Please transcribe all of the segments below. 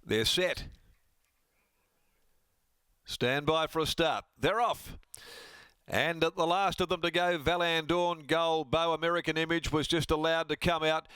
They're set. Stand by for a start. They're off. And at the last of them to go, Valandorn, Gold Bow, American Image was just allowed to come out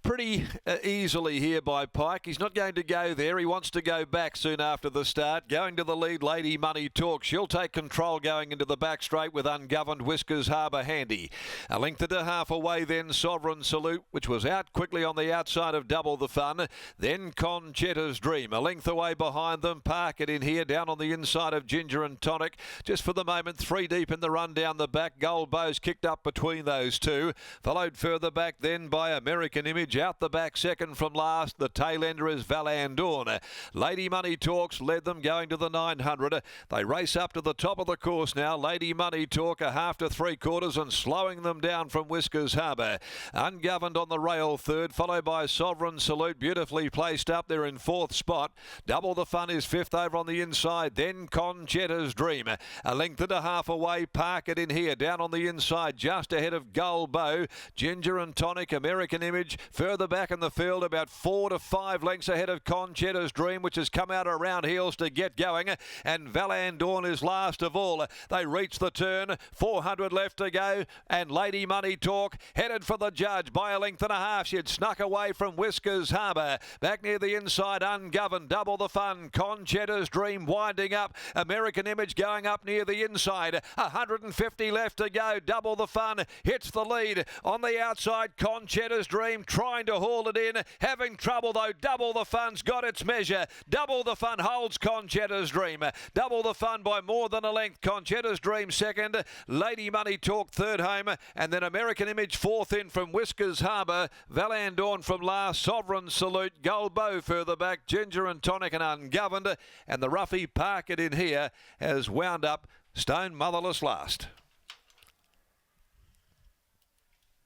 pretty easily here by Pike. He's not going to go there. He wants to go back soon after the start. Going to the lead, Lady Money Talk. She'll take control going into the back straight with Ungoverned, Whiskers Harbour handy. A length and a half away then, Sovereign Salute, which was out quickly on the outside of Double the Fun. Then Conchetta's Dream. A length away behind them. Park it in here, down on the inside of Ginger and Tonic. Just for the moment, 3 deep in the run down the back. Gold Bow's kicked up between those two. Followed further back then by American Image. Out the back, second from last. The tail ender is Valandorn. Lady Money Talks led them going to the 900. They race up to the top of the course now. Lady Money Talk a half to 3/4 and slowing them down from Whiskers Harbour. Ungoverned on the rail third, followed by Sovereign Salute, beautifully placed up there in 4th spot. Double the Fun is 5th over on the inside. Then Conchetta's Dream. A length and a half away. Park it in here, down on the inside, just ahead of Gold Bow. Ginger and Tonic, American Image. Further back in the field, about 4 to 5 lengths ahead of Conchetta's Dream, which has come out around heels to get going. And Valandorn is last of all. They reach the turn, 400 left to go. And Lady Money Talk headed for the judge by a length and a half. She had snuck away from Whiskers Harbour. Back near the inside, Ungoverned, Double the Fun. Conchetta's Dream winding up. American Image going up near the inside. 150 left to go. Double the Fun hits the lead. On the outside, Conchetta's Dream trying to haul it in, having trouble though. Double the Fun's got its measure. Double the Fun holds Conchetta's Dream. Double the Fun by more than a length. Conchetta's Dream second. Lady Money Talk third home, and then American Image fourth in from Whiskers Harbour. Valandorn from last. Sovereign Salute. Gold Bow further back. Ginger and Tonic and Ungoverned, and the roughie Park it in here has wound up Stone Motherless last.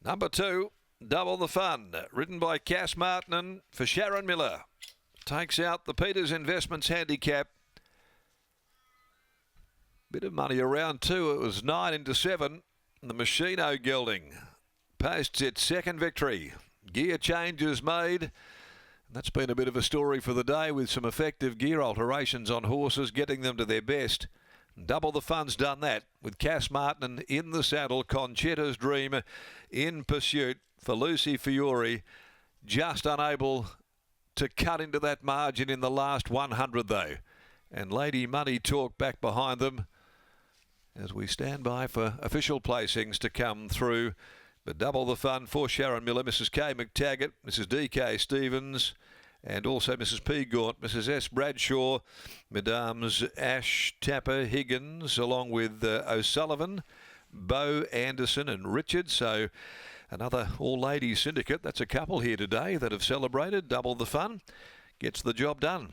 Number 2. Double the Fun, ridden by Cass Martin for Sharon Miller. Takes out the Peters Investments handicap. Bit of money around too. It was 9 into 7. The Machino gelding posts its second victory. Gear changes made. And that's been a bit of a story for the day, with some effective gear alterations on horses, getting them to their best. Double the Fun's done that with Cass Martin in the saddle. Conchetta's Dream in pursuit for Lucy Fiore, just unable to cut into that margin in the last 100 though. And Lady Money Talk back behind them as we stand by for official placings to come through. But Double the Fun for Sharon Miller, Mrs. K. McTaggart, Mrs. D.K. Stevens, and also Mrs. P. Gaunt, Mrs. S. Bradshaw, Mesdames Ash, Tapper, Higgins, along with O'Sullivan, Bo, Anderson and Richard. So another all-ladies syndicate. That's a couple here today that have celebrated. Double the Fun gets the job done.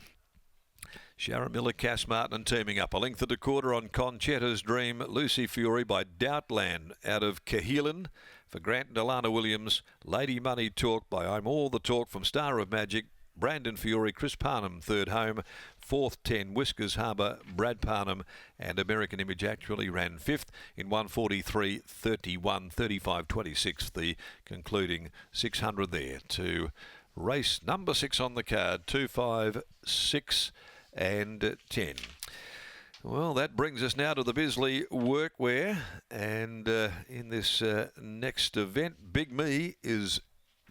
Sharon Miller, Cass Martin teaming up. A length and a quarter on Conchetta's Dream. Lucy Fiore by Doubtland out of Cahelan for Grant and Alana Williams. Lady Money Talk by I'm All the Talk from Star of Magic. Brandon Fiore, Chris Parnham third home. 4th 10 Whiskers Harbour, Brad Parnham, and American Image actually ran 5th in 1:43.31, 35.26, the concluding 600 there to race number 6 on the card, 2, 5, 6 and 10. Well, that brings us now to the Bisley Workwear, and in this next event, Big Me is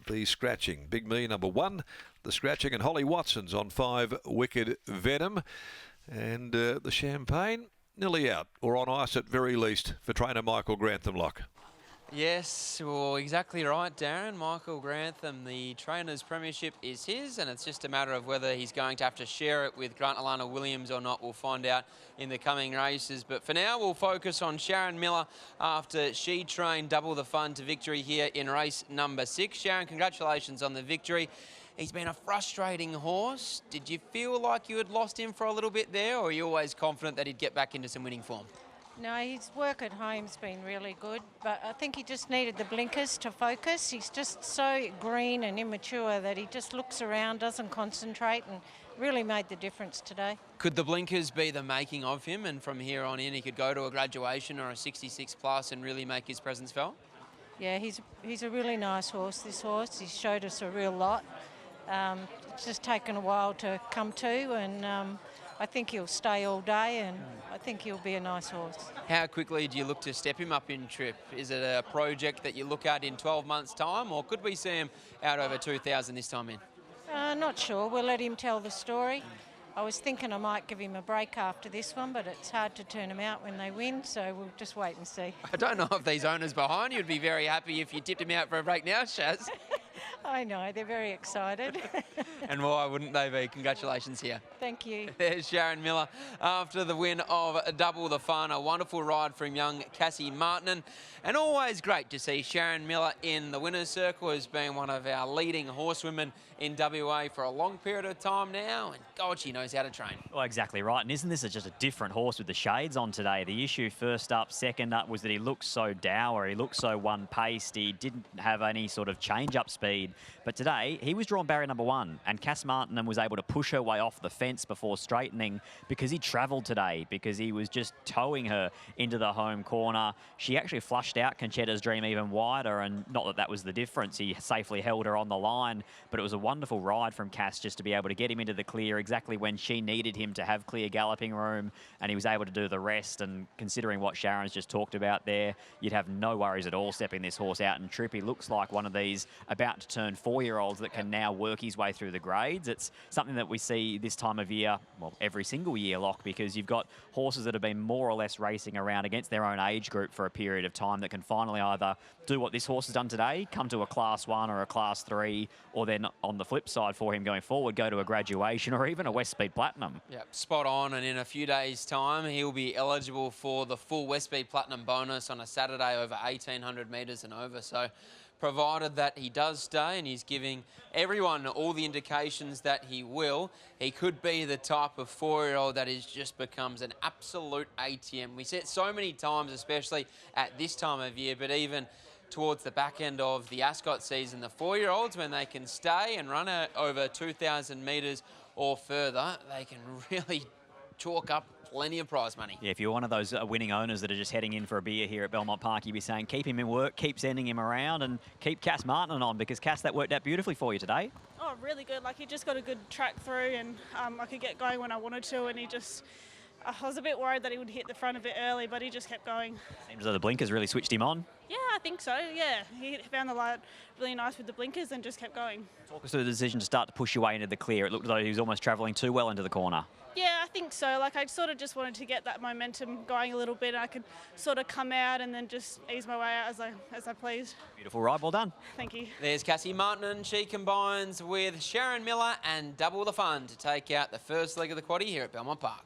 the scratching. Big Me number 1, the scratching, and Holly Watson's on 5 Wicked Venom, and the Champagne nearly out, or on ice at very least, for trainer Michael Grantham-Lock. Yes, well, exactly right, Darren. Michael Grantham, the trainer's premiership is his, and it's just a matter of whether he's going to have to share it with Grant Alana Williams or not. We'll find out in the coming races. But for now, we'll focus on Sharon Miller after she trained Double the Fun to victory here in race number 6. Sharon, congratulations on the victory. He's been a frustrating horse. Did you feel like you had lost him for a little bit there, or are you always confident that he'd get back into some winning form? No, his work at home's been really good, but I think he just needed the blinkers to focus. He's just so green and immature that he just looks around, doesn't concentrate, and really made the difference today. Could the blinkers be the making of him, and from here on in he could go to a graduation or a 66 plus and really make his presence felt? Yeah, he's a really nice horse, this horse. He's showed us a real lot. it's just taken a while to come to, and I think he'll stay all day, and I think he'll be a nice horse. How quickly do you look to step him up in trip? Is it a project that you look at in 12 months' time, or could we see him out over 2,000 this time in? Not sure. We'll let him tell the story. I was thinking I might give him a break after this one, but it's hard to turn him out when they win, so we'll just wait and see. I don't know if these owners behind you would be very happy if you tipped him out for a break now, Shaz. I know, they're very excited. And why wouldn't they be? Congratulations here. Thank you. There's Sharon Miller after the win of Double the Fun. A wonderful ride from young Cassie Martin. And always great to see Sharon Miller in the winner's circle, as being one of our leading horsewomen in WA for a long period of time now. And God, she knows how to train. Well, exactly right. And isn't this just a different horse with the shades on today? The issue first up, second up, was that he looked so dour. He looked so one-paced. He didn't have any sort of change-up speed. But today, he was drawn barrier number 1, and Cass Martin was able to push her way off the fence before straightening, because he travelled today, because he was just towing her into the home corner. She actually flushed out Conchetta's Dream even wider, and not that that was the difference. He safely held her on the line, but it was a wonderful ride from Cass just to be able to get him into the clear exactly when she needed him to have clear galloping room, and he was able to do the rest. And considering what Sharon's just talked about there, you'd have no worries at all stepping this horse out in trip. He looks like one of these about to turn 4-year-olds that can now work his way through the grades. It's something that we see this time of year, well, every single year, Lock, because you've got horses that have been more or less racing around against their own age group for a period of time that can finally either do what this horse has done today, come to a Class 1 or a Class 3, or then on the flip side for him going forward, go to a graduation or even a West Speed Platinum. Yep, spot on. And in a few days' time, he'll be eligible for the full West Speed Platinum bonus on a Saturday over 1,800 metres and over. So provided that he does stay, and he's giving everyone all the indications that he will, he could be the type of 4-year-old that is just becomes an absolute ATM. We see it so many times, especially at this time of year, but even towards the back end of the Ascot season, the 4-year-olds, when they can stay and run over 2,000 metres or further, they can really chalk up plenty of prize money. Yeah, if you're one of those winning owners that are just heading in for a beer here at Belmont Park, you'd be saying keep him in work, keep sending him around, and keep Cass Martin on, because Cass, that worked out beautifully for you today. Oh, really good. Like, he just got a good track through, and I could get going when I wanted to, and he just... I was a bit worried that he would hit the front a bit early, but he just kept going. Seems as though the blinkers really switched him on. Yeah, I think so, yeah. He found the light really nice with the blinkers and just kept going. Talk us through the decision to start to push your way into the clear. It looked as though he was almost travelling too well into the corner. Yeah, I think so. Like, I sort of just wanted to get that momentum going a little bit. I could sort of come out and then just ease my way out as I pleased. Beautiful ride, well done. Thank you. There's Cassie Martin. She combines with Sharon Miller and Double the Fun to take out the first leg of the quaddie here at Belmont Park.